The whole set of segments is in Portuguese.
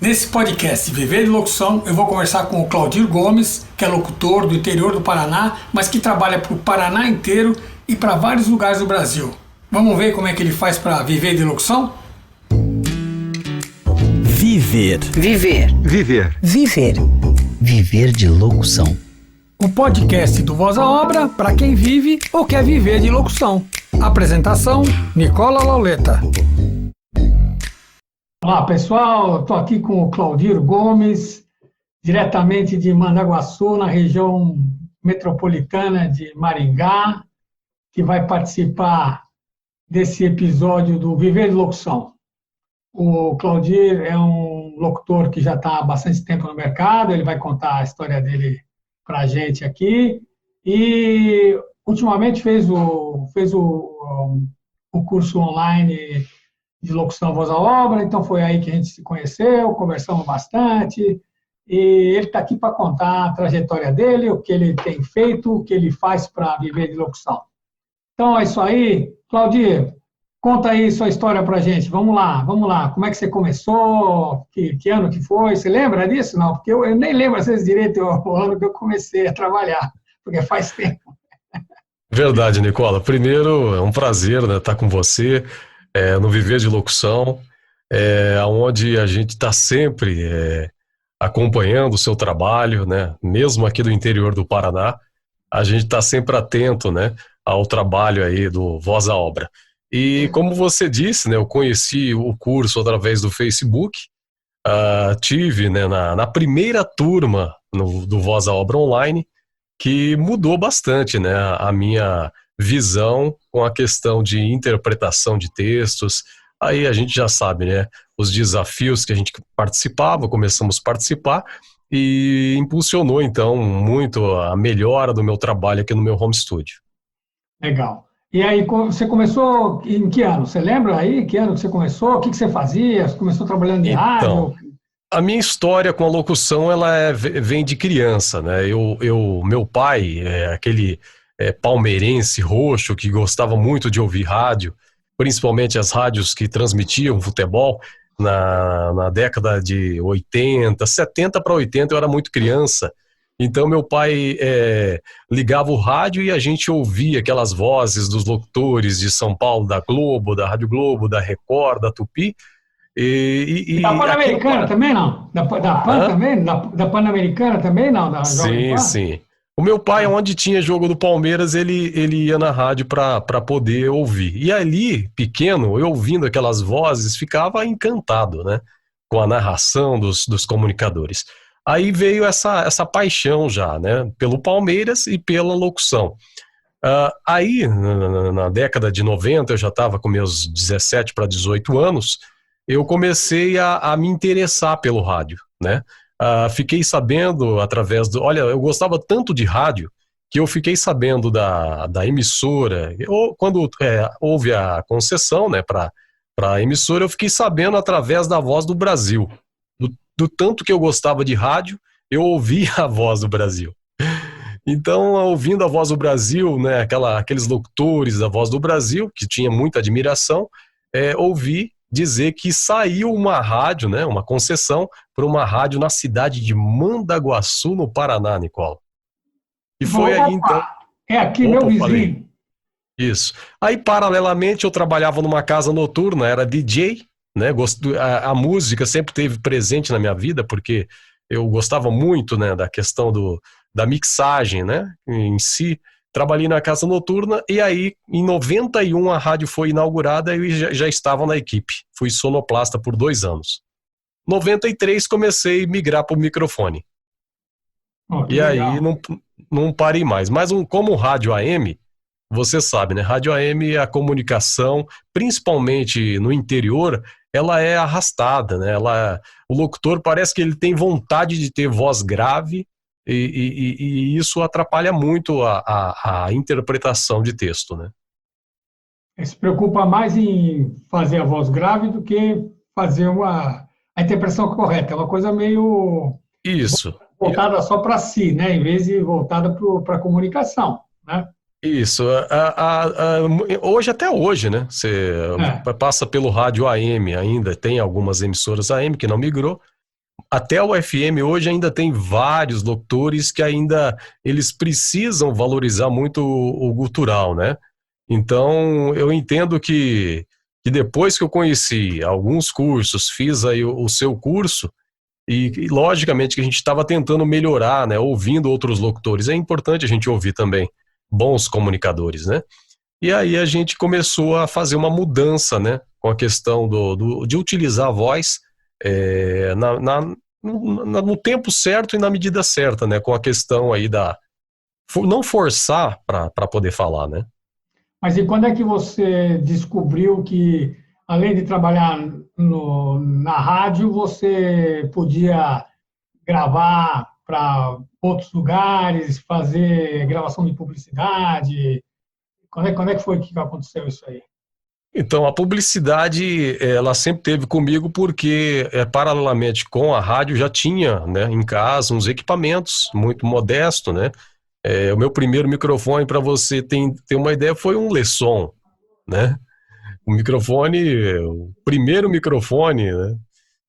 Nesse podcast Viver de Locução, eu vou conversar com o Claudir Gomes, que é locutor do interior do Paraná, mas que trabalha para o Paraná inteiro e para vários lugares do Brasil. Vamos ver como é que ele faz para viver de locução? Viver. Viver. Viver. Viver. Viver de locução. O podcast do Voz à Obra para quem vive ou quer viver de locução. Apresentação, Nicola Lauleta. Olá pessoal, estou aqui com o Claudir Gomes, diretamente de Mandaguaçu, na região metropolitana de Maringá, que vai participar desse episódio do Viver de Locução. O Claudir é um locutor que já está há bastante tempo no mercado, ele vai contar a história dele para a gente aqui, e ultimamente fez o curso online de locução Voz à Obra, então foi aí que a gente se conheceu, conversamos bastante, e ele está aqui para contar a trajetória dele, o que ele tem feito, o que ele faz para viver de locução. Então é isso aí. Claudir, conta aí sua história para a gente, vamos lá, como é que você começou, que ano que foi, você lembra disso? Não, porque eu nem lembro às vezes direito o ano que eu comecei a trabalhar, porque faz tempo. Verdade, Nicola. Primeiro, é um prazer, né, estar com você no Viver de Locução, onde a gente está sempre acompanhando o seu trabalho, né, mesmo aqui do interior do Paraná, a gente está sempre atento, né, ao trabalho aí do Voz à Obra. E como você disse, né, eu conheci o curso através do Facebook, tive, né, na primeira turma do Voz à Obra Online, que mudou bastante, né, a minha visão com a questão de interpretação de textos. Aí a gente já sabe, né, os desafios que a gente começamos a participar e impulsionou então muito a melhora do meu trabalho aqui no meu home studio. Legal. E aí, você começou em que ano? Você lembra aí que ano que você começou? O que você fazia? Você começou trabalhando em rádio? A minha história com a locução, vem de criança, né? Meu pai é aquele palmeirense roxo que gostava muito de ouvir rádio, principalmente as rádios que transmitiam futebol na década de 80, 70 para 80, eu era muito criança. Então meu pai ligava o rádio e a gente ouvia aquelas vozes dos locutores de São Paulo, da Globo, da Rádio Globo, da Record, da Tupi. E da Pan-Americana também não? Da Pan também? Da Pan-Americana também não? Sim. O meu pai, onde tinha jogo do Palmeiras, ele ia na rádio para poder ouvir. E ali, pequeno, eu ouvindo aquelas vozes, ficava encantado, né, com a narração dos comunicadores. Aí veio essa paixão já, né, pelo Palmeiras e pela locução. Aí, na década de 90, eu já estava com meus 17 para 18 anos, eu comecei a me interessar pelo rádio, né? Fiquei sabendo através Olha, eu gostava tanto de rádio que eu fiquei sabendo da emissora. Quando houve a concessão, né, para a emissora, eu fiquei sabendo através da Voz do Brasil. Do tanto que eu gostava de rádio, eu ouvia a Voz do Brasil. Então, ouvindo a Voz do Brasil, né, aqueles locutores da Voz do Brasil, que tinha muita admiração, ouvi dizer que saiu uma rádio, né, uma concessão para uma rádio na cidade de Mandaguaçu, no Paraná, Nicola. E foi aí então... É aqui, meu vizinho. Falei. Isso. Aí, paralelamente, eu trabalhava numa casa noturna, era DJ, né, a música sempre esteve presente na minha vida, porque eu gostava muito, né, da questão da mixagem, né, em si. Trabalhei na casa noturna e aí, em 91, a rádio foi inaugurada e eu já estava na equipe. Fui sonoplasta por 2 anos. 93, comecei a migrar para o microfone. E aí, não parei mais. Mas como rádio AM, você sabe, né? Rádio AM, a comunicação, principalmente no interior, ela é arrastada, né? O locutor parece que ele tem vontade de ter voz grave, e isso atrapalha muito a interpretação de texto, né? Ele se preocupa mais em fazer a voz grave do que fazer a interpretação correta. É uma coisa meio... Isso. Voltada só para si, né? Em vez de voltada para a comunicação, né? Isso. Até hoje, né? Você passa pelo rádio AM ainda, tem algumas emissoras AM que não migrou, Até o FM hoje ainda tem vários locutores que ainda eles precisam valorizar muito o gutural, né? Então, eu entendo que depois que eu conheci alguns cursos, fiz aí o seu curso, e logicamente que a gente estava tentando melhorar, né? Ouvindo outros locutores. É importante a gente ouvir também bons comunicadores, né? E aí a gente começou a fazer uma mudança, né? Com a questão de utilizar a voz no tempo certo e na medida certa, né? Com a questão aí não forçar para poder falar, né? Mas e quando é que você descobriu que, além de trabalhar na rádio, você podia gravar para outros lugares, fazer gravação de publicidade? Quando é que foi que aconteceu isso aí? Então, a publicidade, ela sempre teve comigo porque, paralelamente com a rádio, já tinha, né, em casa uns equipamentos muito modestos, né? O meu primeiro microfone, para você ter uma ideia, foi um Lesson, né? O primeiro microfone, né?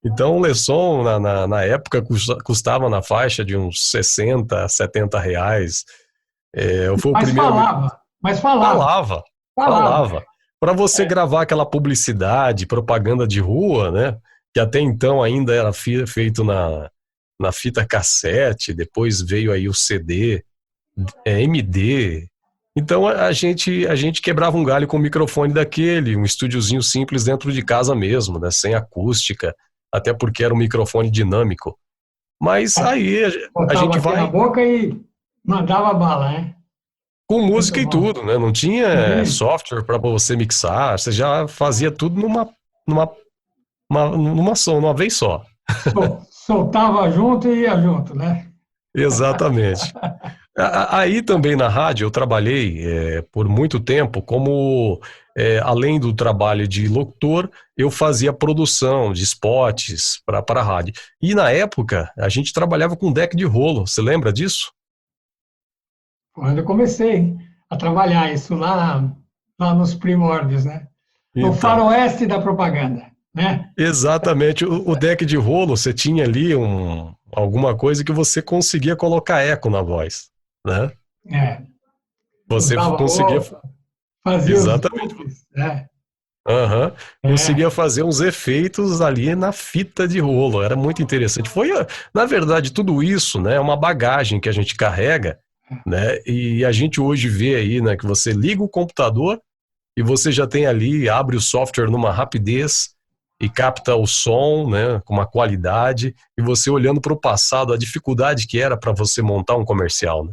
Então, o Lesson, na época, custava na faixa de uns 60, 70 reais. Foi o Mas primeiro... falava, mas falava, Falava, falava. falava. Para você gravar aquela publicidade, propaganda de rua, né? Que até então ainda era feito na fita cassete, depois veio aí o CD, MD. Então a gente quebrava um galho com um microfone daquele, um estúdiozinho simples dentro de casa mesmo, né? Sem acústica, até porque era um microfone dinâmico. Mas aí a Botava gente aqui na vai boca e mandava bala, né? com Muito música e bom. tudo, né? Não tinha Sim. software para você mixar, você já fazia tudo numa, numa vez só. Soltava junto e ia junto, né? Exatamente. Aí também na rádio eu trabalhei por muito tempo como, além do trabalho de locutor, eu fazia produção de spots para a rádio. E na época a gente trabalhava com deck de rolo, você lembra disso? Quando eu comecei a trabalhar isso lá nos primórdios, né? No Então, faroeste da propaganda, né? exatamente. O deck de rolo, você tinha ali alguma coisa que você conseguia colocar eco na voz, né? É, Você usava conseguia, roupa, fazia os exatamente, loops, né? aham, É, conseguia fazer uns efeitos ali na fita de rolo. Era muito interessante. Na verdade, tudo isso, né, é uma bagagem que a gente carrega, né? E a gente hoje vê aí, né, que você liga o computador e você já tem ali, abre o software numa rapidez e capta o som, né, com uma qualidade, e você olhando para o passado, a dificuldade que era para você montar um comercial, né?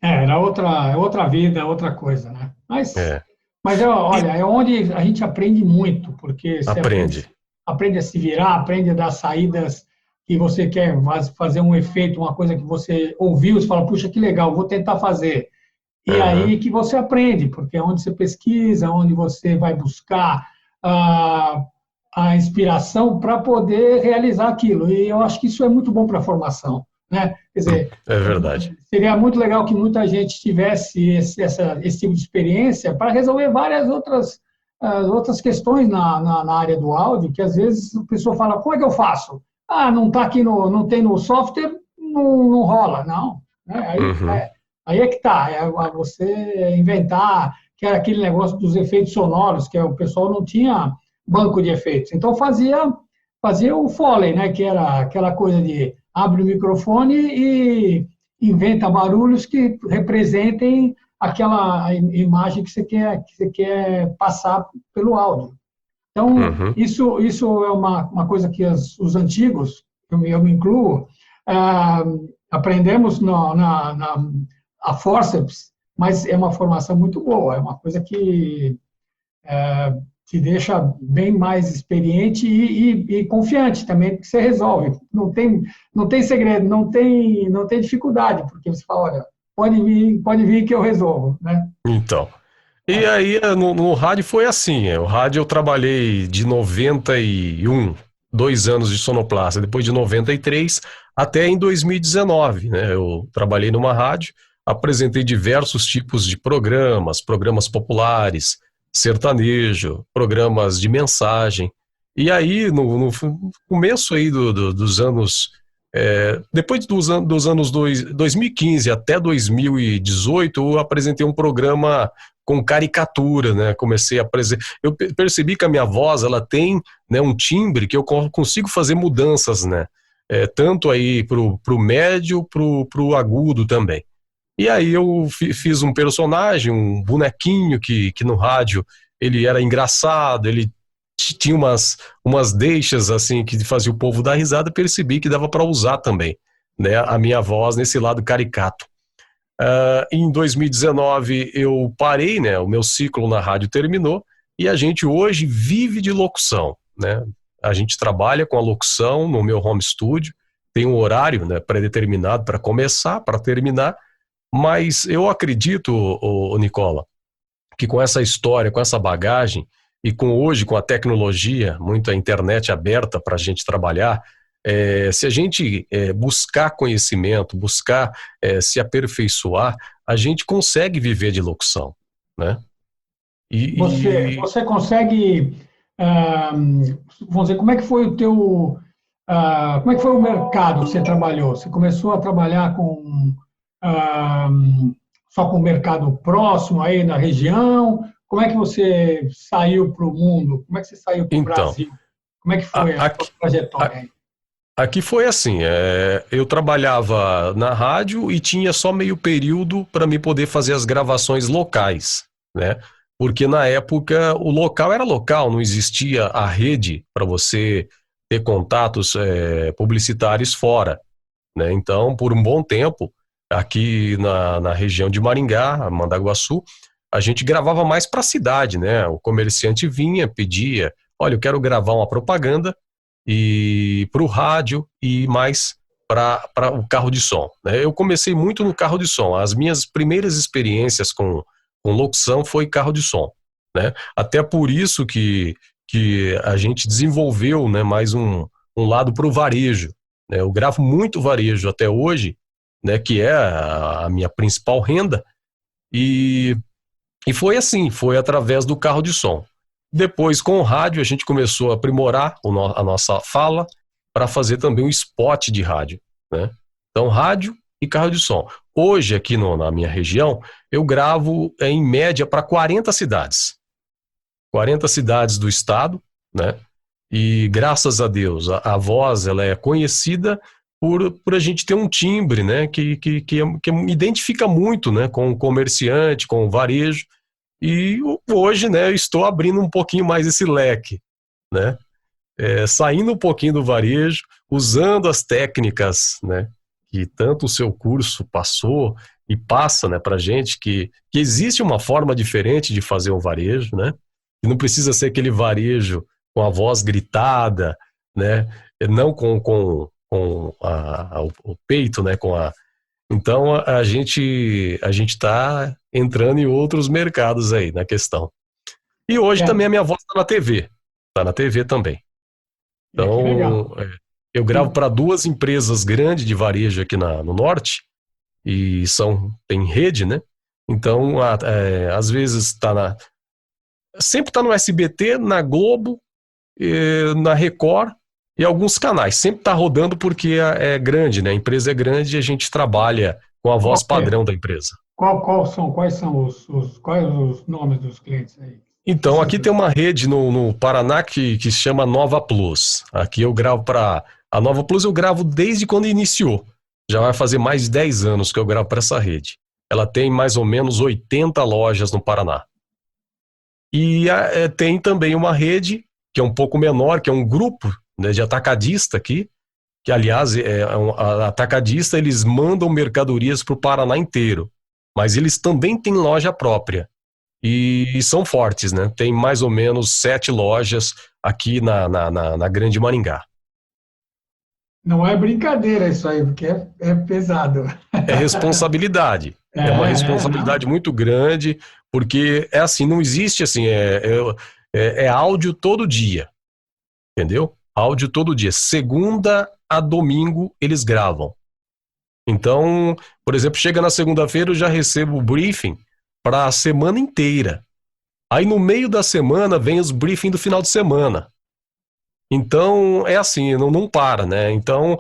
era outra vida, outra coisa, né? É. E Olha, é onde a gente aprende muito, porque você aprende. aprende a se virar, aprende a dar saídas que você quer fazer um efeito, uma coisa que você ouviu, você fala, puxa, que legal, vou tentar fazer. E Aham. aí que você aprende, porque é onde você pesquisa, onde você vai buscar a, a inspiração para poder realizar aquilo. E eu acho que isso é muito bom para a formação, né? Quer dizer, É verdade. seria muito legal que muita gente tivesse esse tipo de experiência para resolver várias outras questões na área do áudio, que às vezes a pessoa fala, como é que eu faço? Ah, não está aqui não tem no software, não rola. Não, né? Uhum. Aí é que está, você inventar, que era aquele negócio dos efeitos sonoros, que o pessoal não tinha banco de efeitos. Então fazia o Foley, né, que era aquela coisa de abre o microfone e inventa barulhos que representem aquela imagem que você quer passar pelo áudio. Então, Uhum. isso é uma coisa que os antigos, eu me incluo, aprendemos a forceps, mas é uma formação muito boa, é uma coisa que te deixa bem mais experiente e confiante também, porque você resolve. Não tem segredo, não tem dificuldade, porque você fala, olha, pode vir que eu resolvo, né? Então. E aí, no rádio foi assim. O rádio eu trabalhei de 91, 2 anos de sonoplasta, depois de 93 até em 2019, né? Eu trabalhei numa rádio, apresentei diversos tipos de programas, programas populares, sertanejo, programas de mensagem. E aí, no começo aí dos anos, depois dos anos 2015 até 2018, eu apresentei um programa com caricatura, né? Comecei a apresentar. Eu percebi que a minha voz, ela tem, né, um timbre que eu consigo fazer mudanças, né? Tanto aí pro médio, pro agudo também. E aí eu fiz um personagem, um bonequinho que no rádio ele era engraçado, ele tinha umas deixas assim que fazia o povo dar risada, percebi que dava para usar também, né, a minha voz nesse lado caricato. Em 2019 eu parei, né, o meu ciclo na rádio terminou e a gente hoje vive de locução, né? A gente trabalha com a locução no meu home studio, tem um horário, né, pré-determinado para começar, para terminar, mas eu acredito, Nicola, que com essa história, com essa bagagem, e hoje com a tecnologia, muita internet aberta para a gente trabalhar, se a gente buscar conhecimento, buscar se aperfeiçoar, a gente consegue viver de locução, né? Você consegue, vamos dizer, como é que foi como é que foi o mercado que você trabalhou? Você começou a trabalhar só com o mercado próximo aí na região? Como é que você saiu para o mundo? Como é que você saiu para o Brasil? Como é que foi a sua trajetória aí? Aqui foi assim, eu trabalhava na rádio e tinha só meio período para me poder fazer as gravações locais, né? Porque na época o local era local, não existia a rede para você ter contatos publicitários fora, né? Então, por um bom tempo, aqui na região de Maringá, Mandaguaçu, a gente gravava mais para a cidade, né? O comerciante vinha, pedia, olha, eu quero gravar uma propaganda e para o rádio e mais para o carro de som, né? Eu comecei muito no carro de som. As minhas primeiras experiências com locução foi carro de som, né? Até por isso que a gente desenvolveu, né, mais um lado para o varejo, né? Eu gravo muito varejo até hoje, né, que é a minha principal renda, e foi assim, foi através do carro de som. Depois, com o rádio, a gente começou a aprimorar a nossa fala para fazer também um spot de rádio, né? Então, rádio e carro de som. Hoje, aqui na minha região, eu gravo em média para 40 cidades. 40 cidades do estado, né? E graças a Deus, a voz ela é conhecida por a gente ter um timbre, né? Que identifica muito, né? Com o comerciante, com o varejo. E hoje, né, eu estou abrindo um pouquinho mais esse leque, né, saindo um pouquinho do varejo, usando as técnicas, né, que tanto o seu curso passou e passa, né, pra gente, que existe uma forma diferente de fazer um varejo, né, que não precisa ser aquele varejo com a voz gritada, né, não com o peito, né, Então, a gente está entrando em outros mercados aí na questão. E hoje também a minha voz está na TV. Está na TV também. Então, eu gravo para 2 empresas grandes de varejo aqui no Norte, e tem rede, né? Então, às vezes sempre está no SBT, na Globo, na Record, e alguns canais, sempre está rodando porque é grande, né? A empresa é grande e a gente trabalha com a voz padrão da empresa. Quais são os nomes dos clientes aí? Então, aqui tem uma rede no Paraná que se chama Nova Plus. Aqui eu gravo para... A Nova Plus eu gravo desde quando iniciou. Já vai fazer mais de 10 anos que eu gravo para essa rede. Ela tem mais ou menos 80 lojas no Paraná. E tem também uma rede que é um pouco menor, que é um grupo, né, de atacadista aqui, que aliás a atacadista, eles mandam mercadorias para o Paraná inteiro, mas eles também têm loja própria e são fortes, né? Tem mais ou menos 7 lojas aqui na Grande Maringá. Não é brincadeira isso aí, porque é pesado. É responsabilidade, é uma responsabilidade muito grande, porque é assim, não existe assim, é áudio todo dia, entendeu? Áudio todo dia, segunda a domingo eles gravam. Então, por exemplo, chega na segunda-feira eu já recebo o briefing para a semana inteira. Aí no meio da semana vem os briefing do final de semana. Então, é assim, não para, né? Então,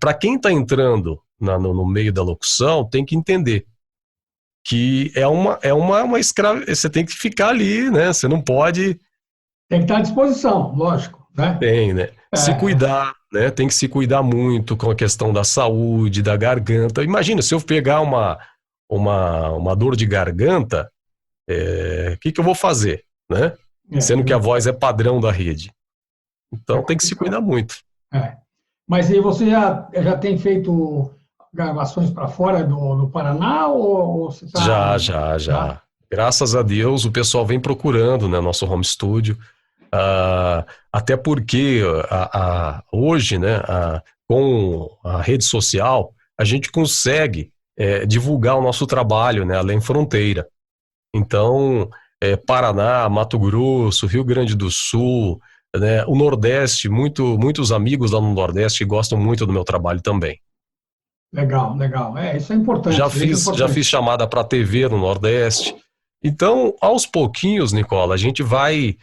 para quem está entrando no meio da locução, tem que entender que uma escrava, você tem que ficar ali, né? Você não pode, Tem que estar à disposição, lógico, né? tem, né? Se É, cuidar, né? Tem que se cuidar muito com a questão da saúde, da garganta. Imagina, se eu pegar uma dor de garganta, o que eu vou fazer, né? Sendo que a é, voz é padrão da rede. é Então tem que se complicado. cuidar muito. É. Mas e você já tem feito gravações para fora do Paraná ou você está. Já, já, Já? já. Graças a Deus, o pessoal vem procurando, né, nosso home studio. Até porque hoje, né, com a rede social, a gente consegue divulgar o nosso trabalho, né, além fronteira. Então, Paraná, Mato Grosso, Rio Grande do Sul, né, o Nordeste, muitos amigos lá no Nordeste gostam muito do meu trabalho também. Legal, legal. Isso é Já importante, isso é fiz importante. chamada para TV no Nordeste. Então, aos pouquinhos, Nicola, a gente vai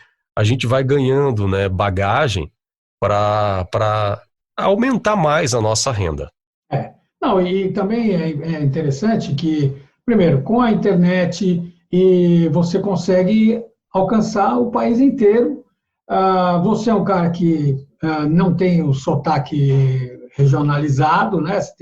ganhando, né, bagagem para aumentar mais a nossa renda. É. Não, e também é interessante que, primeiro, com a internet e você consegue alcançar o país inteiro. Você é um cara que não tem o sotaque regionalizado, né? Você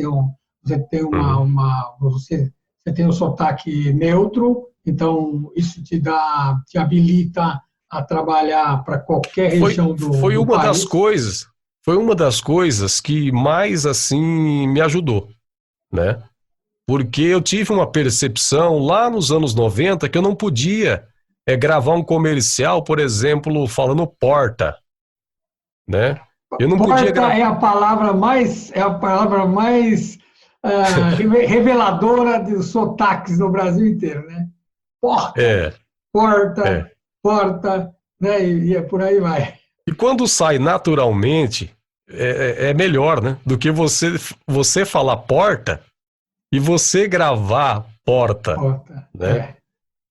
tem Uhum. você tem o sotaque neutro, então isso te habilita a trabalhar para qualquer Foi, região foi do uma das país. coisas, foi uma das coisas que mais assim me ajudou, né? Porque eu tive uma percepção lá nos anos 90 que eu não podia gravar um comercial, por exemplo, falando porta, né? Eu não podia Porta gravar. é a palavra mais reveladora dos sotaques no Brasil inteiro, né? Porta, É, porta, é. porta, né? E por aí vai. E quando sai naturalmente, é melhor, né? Do que você falar porta e você gravar porta, Porta, né?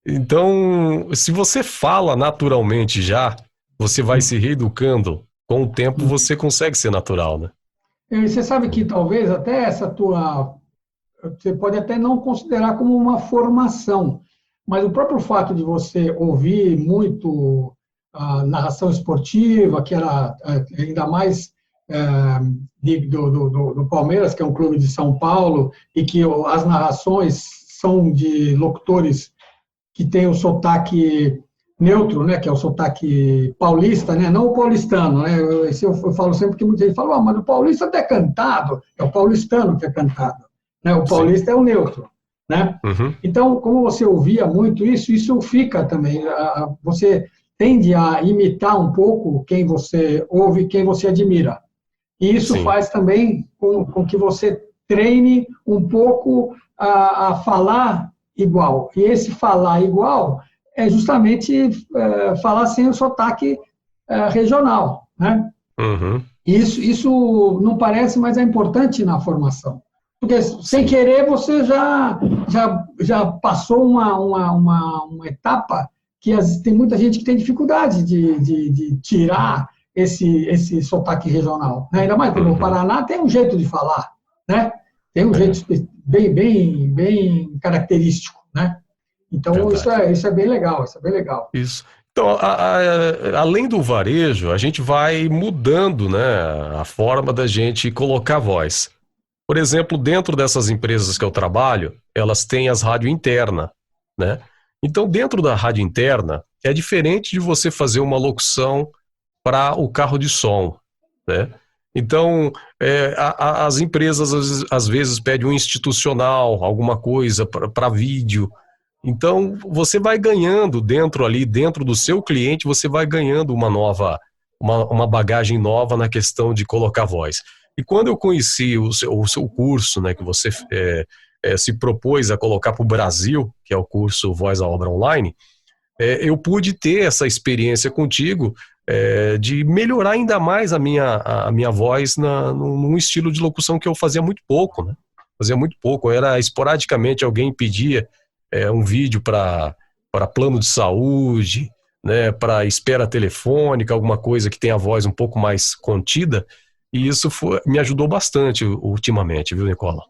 Então, se você fala naturalmente já, você vai se reeducando. Com o tempo, você consegue ser natural, né? E você sabe que talvez até essa tua, você pode até não considerar como uma formação, mas o próprio fato de você ouvir muito a narração esportiva, que era ainda mais do Palmeiras, que é um clube de São Paulo, e que as narrações são de locutores que têm o sotaque neutro, né, que é o sotaque paulista, né, não o paulistano, né, eu falo sempre que muita gente fala, mas o paulista até é cantado, é o paulistano que é cantado, né, o Sim. paulista é o neutro, né. Uhum. Então, como você ouvia muito isso fica também, você tende a imitar um pouco quem você ouve, quem você admira. E isso Sim. faz também com que você treine um pouco a falar igual. E esse falar igual é justamente falar sem o sotaque regional, né? Uhum. Isso não parece, mas é importante na formação. Porque, sem Sim. querer, você já passou uma etapa que tem muita gente que tem dificuldade de tirar esse sotaque regional. Né? Ainda mais porque no Uhum. Paraná tem um jeito de falar, né? Tem um É, jeito bem característico, né? Então, verdade. isso é bem legal, isso é bem legal. Isso. Então, além do varejo, a gente vai mudando, né, a forma da gente colocar voz. Por exemplo, dentro dessas empresas que eu trabalho, elas têm as rádio interna, né? Então, dentro da rádio interna, é diferente de você fazer uma locução para o carro de som, né? Então, as empresas às vezes pedem um institucional, alguma coisa para vídeo. Então, você vai ganhando dentro do seu cliente, você vai ganhando uma bagagem nova na questão de colocar voz. E quando eu conheci o seu curso, né, que você se propôs a colocar para o Brasil, que é o curso Voz à Obra Online, eu pude ter essa experiência contigo, de melhorar ainda mais a minha voz num estilo de locução que eu fazia muito pouco, né? Fazia muito pouco, era esporadicamente alguém pedia um vídeo para plano de saúde, né, para espera telefônica, alguma coisa que tenha a voz um pouco mais contida, e isso me ajudou bastante ultimamente, viu, Nicola?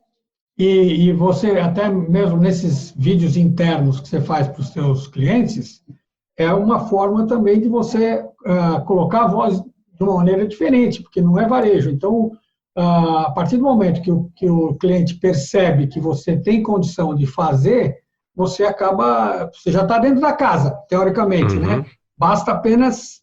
E você, até mesmo nesses vídeos internos que você faz para os seus clientes, é uma forma também de você colocar a voz de uma maneira diferente, porque não é varejo. Então, a partir do momento que o cliente percebe que você tem condição de fazer, você já está dentro da casa, teoricamente, né? Basta apenas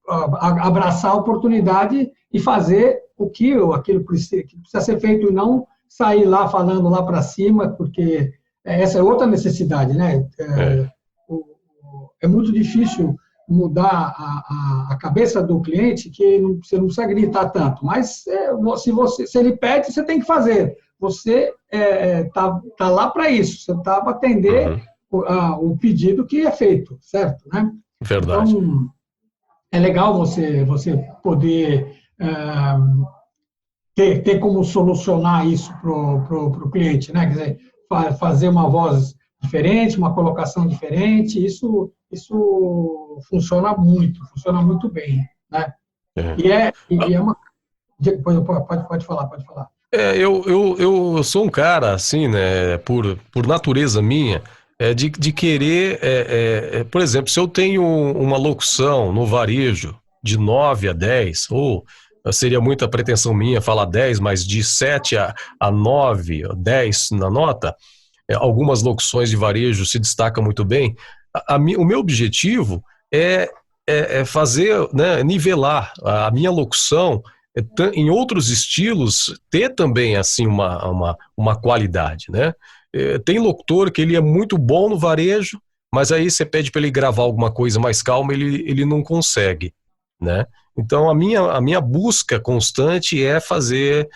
abraçar a oportunidade e fazer aquilo que precisa ser feito e não sair lá falando lá para cima, porque essa é outra necessidade, né? É muito difícil mudar a cabeça do cliente, que você não precisa gritar tanto, mas se ele pede, você tem que fazer. Você tá lá para isso, você está para atender o pedido que é feito, certo? Né? Verdade. Então, é legal você poder ter como solucionar isso para o cliente, né? Quer dizer, fazer uma voz diferente, uma colocação diferente, isso funciona muito bem, né? E é uma... Pode falar. Eu sou um cara, assim, né, por natureza minha, de querer, por exemplo, se eu tenho uma locução no varejo de 9 a 10, ou seria muita pretensão minha falar 10, mas de 7 a 9, 10 na nota, algumas locuções de varejo se destacam muito bem. O meu objetivo é fazer, né, nivelar a minha locução em outros estilos, ter também assim uma qualidade, né? Tem locutor que ele é muito bom no varejo, mas aí você pede para ele gravar alguma coisa mais calma, ele não consegue, né? Então a minha busca constante é fazer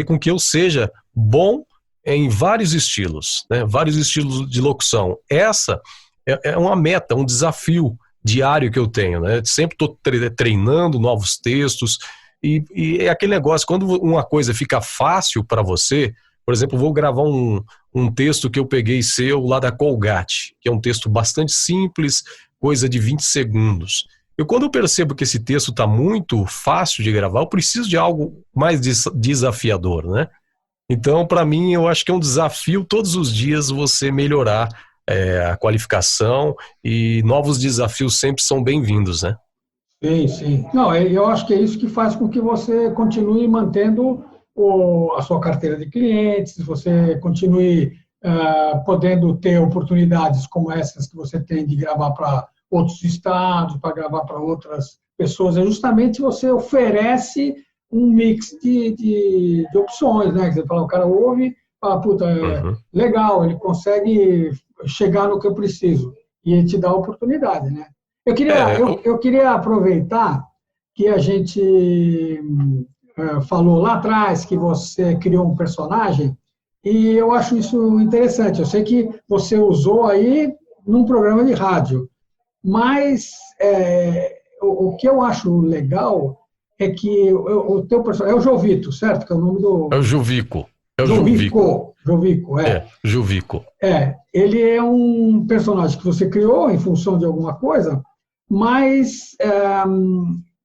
com que eu seja bom em vários estilos, né? Vários estilos de locução. Essa é uma meta, um desafio diário que eu tenho, né? Sempre estou treinando novos textos. E é aquele negócio, quando uma coisa fica fácil para você, por exemplo, vou gravar um texto que eu peguei seu lá da Colgate, que é um texto bastante simples, coisa de 20 segundos. Quando eu percebo que esse texto está muito fácil de gravar, eu preciso de algo mais desafiador, né? Então, para mim, eu acho que é um desafio todos os dias você melhorar a qualificação, e novos desafios sempre são bem-vindos, né? Sim. Não, eu acho que é isso que faz com que você continue mantendo a sua carteira de clientes, você continue podendo ter oportunidades como essas que você tem de gravar para outros estados, para gravar para outras pessoas. É justamente você oferece um mix de opções, né? Você fala, o cara ouve, fala, puta, legal, ele consegue chegar no que eu preciso, e ele te dá a oportunidade, né? Eu queria aproveitar que a gente falou lá atrás que você criou um personagem, e eu acho isso interessante. Eu sei que você usou aí num programa de rádio, mas o que eu acho legal é que o teu personagem é o Jovito, certo? Que é o nome do... É o Juvico. Jovico, Juvico. Ele é um personagem que você criou em função de alguma coisa, mas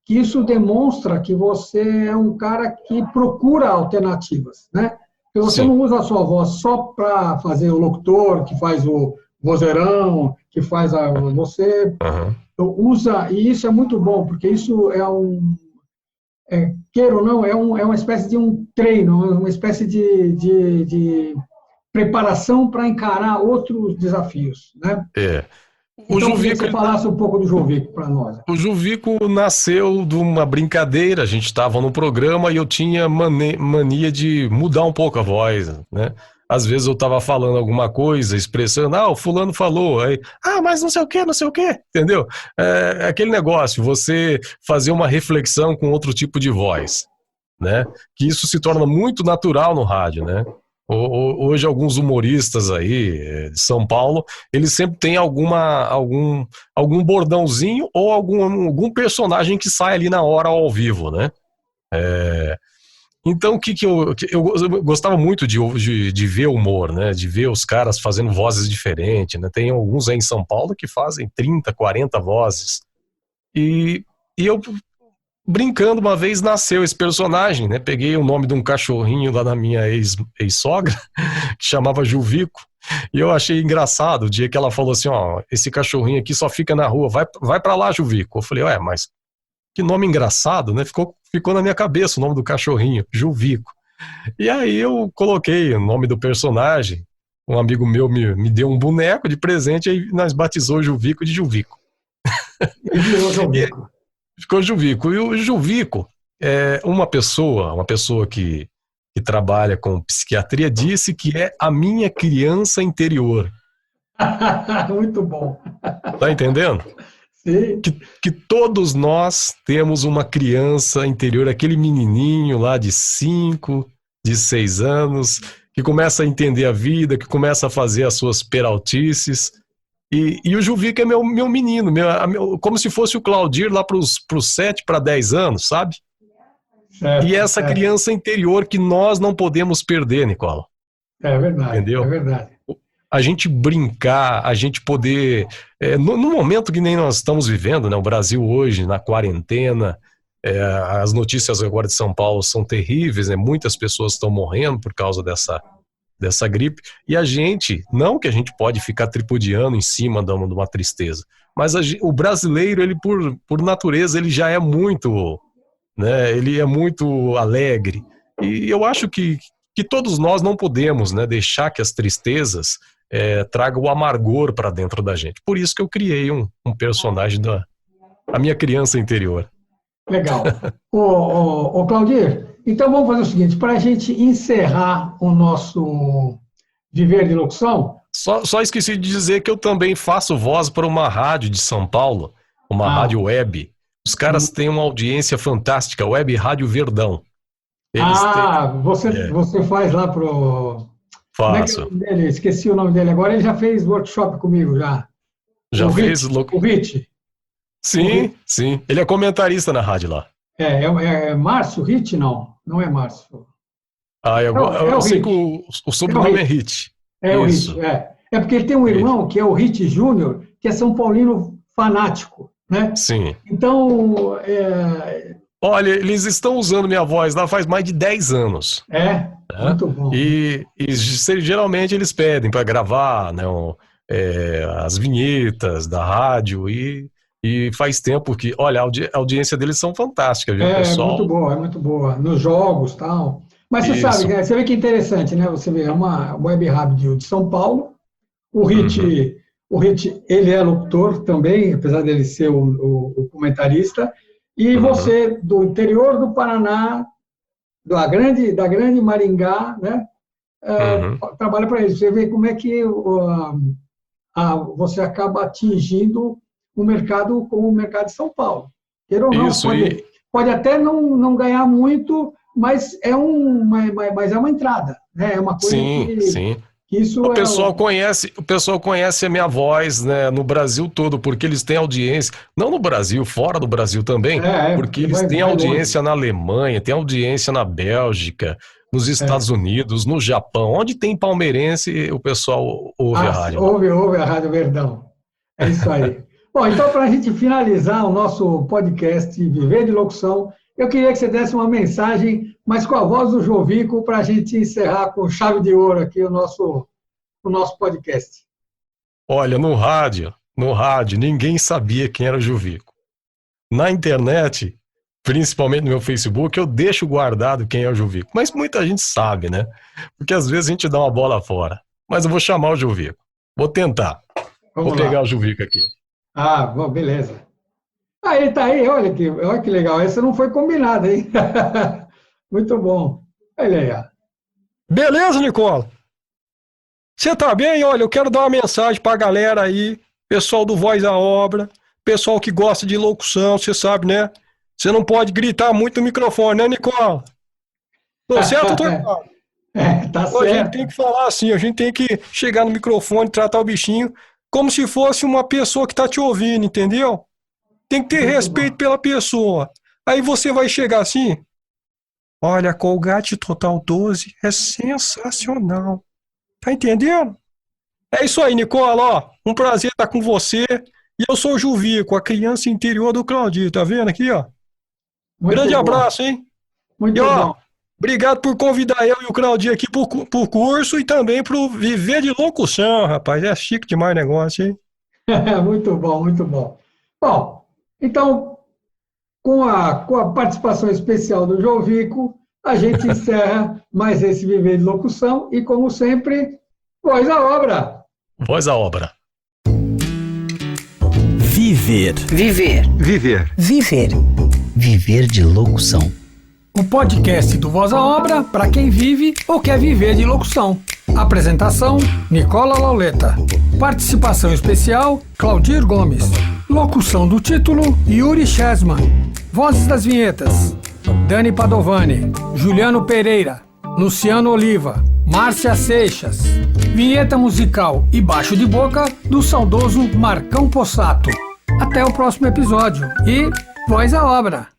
que isso demonstra que você é um cara que procura alternativas, né? Porque você não usa a sua voz só para fazer o locutor, que faz o vozeirão, que faz você usa, e isso é muito bom, porque isso queira ou não, é uma espécie de um treino, uma espécie de preparação para encarar outros desafios, né? Então, eu queria que você falasse um pouco do Jovico para nós. O Jovico nasceu de uma brincadeira, a gente estava no programa e eu tinha mania de mudar um pouco a voz, né? Às vezes eu estava falando alguma coisa, expressando, o fulano falou, aí, mas não sei o quê, entendeu? É aquele negócio, você fazer uma reflexão com outro tipo de voz, né? Que isso se torna muito natural no rádio, né? Hoje alguns humoristas aí de São Paulo, eles sempre têm algum bordãozinho ou algum personagem que sai ali na hora ao vivo, né? Então, eu gostava muito de ver humor, né? De ver os caras fazendo vozes diferentes, né? Tem alguns aí em São Paulo que fazem 30, 40 vozes. E eu, brincando, uma vez nasceu esse personagem, né? Peguei o nome de um cachorrinho lá da minha ex-sogra, que chamava Juvico, e eu achei engraçado o dia que ela falou assim, ó, esse cachorrinho aqui só fica na rua, vai pra lá, Juvico. Eu falei, ué, mas que nome engraçado, né? Ficou na minha cabeça o nome do cachorrinho, Juvico. E aí eu coloquei o nome do personagem, um amigo meu me deu um boneco de presente, aí nós batizou o Juvico de Juvico. E virou Juvico. Ficou Juvico. E o Juvico é uma pessoa que trabalha com psiquiatria, disse que é a minha criança interior. Muito bom. Tá entendendo? Sim. Que todos nós temos uma criança interior, aquele menininho lá de 5, de 6 anos, que começa a entender a vida, que começa a fazer as suas peraltices. E o Juvico é meu menino, como se fosse o Claudir lá pros 7 para 10 anos, sabe? Certo, E essa certo. criança interior que nós não podemos perder, Nicola. É verdade, Entendeu? é verdade. A gente brincar, a gente poder... no momento que nem nós estamos vivendo, né? O Brasil hoje, na quarentena, as notícias agora de São Paulo são terríveis, né? Muitas pessoas estão morrendo por causa dessa gripe, e a gente, não que a gente pode ficar tripudiando em cima de uma tristeza, mas o brasileiro, ele por natureza, ele já é muito, né, ele é muito alegre, e eu acho que todos nós não podemos, né, deixar que as tristezas tragam o amargor para dentro da gente. Por isso que eu criei um personagem a minha criança interior. Legal. Ô, Claudir, então vamos fazer o seguinte, para a gente encerrar o nosso Viver de Locução. Só esqueci de dizer que eu também faço voz para uma rádio de São Paulo, uma rádio web. Os caras têm uma audiência fantástica, Web Rádio Verdão. Você faz lá pro... Como é que é o Faço. nome dele? Esqueci o nome dele agora, ele já fez workshop comigo já. Já fez? O Rit. Sim, sim. Ele é comentarista na rádio lá. É Márcio Rit? Não, não é Márcio. Eu sei que o sobrenome é Rit. É o Rit, É porque ele tem um irmão que é o Rit Júnior, que é São Paulino fanático, né? Sim. Então, olha, eles estão usando minha voz lá faz mais de 10 anos. Muito bom. E geralmente eles pedem para gravar, né, as vinhetas da rádio e faz tempo que, olha, a audiência deles são fantásticas, viu, pessoal? É muito boa, nos jogos e tal. Mas você sabe, você vê que interessante, né? Você vê, é uma web rádio de São Paulo, o Rit, ele é locutor também, apesar dele ser o comentarista, e você, do interior do Paraná, da grande Maringá, né? Trabalha para eles. Você vê como é que você acaba atingindo o mercado como o mercado de São Paulo. Queira ou não, pode até não ganhar muito, mas é uma entrada, né? É uma coisa sim. que isso o pessoal conhece a minha voz, né, no Brasil todo, porque eles têm audiência, não no Brasil, fora do Brasil também, porque eles têm audiência na Alemanha, têm audiência na Bélgica, nos Estados Unidos, no Japão. Onde tem palmeirense, o pessoal ouve a rádio. Ouve a Rádio Verdão. É isso aí. Bom, então, para a gente finalizar o nosso podcast Viver de Locução, eu queria que você desse uma mensagem, mas com a voz do Juvico, para a gente encerrar com chave de ouro aqui o nosso podcast. Olha, no rádio, ninguém sabia quem era o Juvico. Na internet, principalmente no meu Facebook, eu deixo guardado quem é o Juvico. Mas muita gente sabe, né? Porque às vezes a gente dá uma bola fora. Mas eu vou chamar o Juvico. Vou tentar. Vou pegar o Juvico aqui. Bom, beleza. Ele tá aí, olha que legal. Essa não foi combinada, hein? Muito bom. Olha aí, ó. Beleza, Nicola? Você tá bem? Olha, eu quero dar uma mensagem pra galera aí, pessoal do Voz à Obra, pessoal que gosta de locução, você sabe, né? Você não pode gritar muito no microfone, né, Nicola? Tô certo ou tô errado? Tá certo. A gente tem que falar assim, a gente tem que chegar no microfone, tratar o bichinho como se fosse uma pessoa que tá te ouvindo, entendeu? Tem que ter respeito pela pessoa. Aí você vai chegar assim, Olha, a Colgate Total 12 é sensacional. Tá entendendo? É isso aí, Nicola, ó. Um prazer estar com você. E eu sou o Juvico, a criança interior do Claudinho. Tá vendo aqui, ó? Muito Grande bom. abraço, hein? Muito E, ó, bom. obrigado por convidar eu e o Claudinho aqui pro curso e também pro Viver de Locução, rapaz. É chique demais o negócio, hein? Muito bom, muito bom. Bom, então, com a participação especial do Jovico, a gente encerra mais esse Viver de Locução e, como sempre, voz à obra. Voz à obra. Viver. Viver. Viver. Viver. Viver de locução. O podcast do Voz à Obra para quem vive ou quer viver de locução. Apresentação: Nicola Lauleta. Participação especial: Claudir Gomes. Locução do título: Yuri Chesman. Vozes das vinhetas: Dani Padovani, Juliano Pereira, Luciano Oliva, Márcia Seixas. Vinheta musical e baixo de boca do saudoso Marcão Possato. Até o próximo episódio e voz à obra!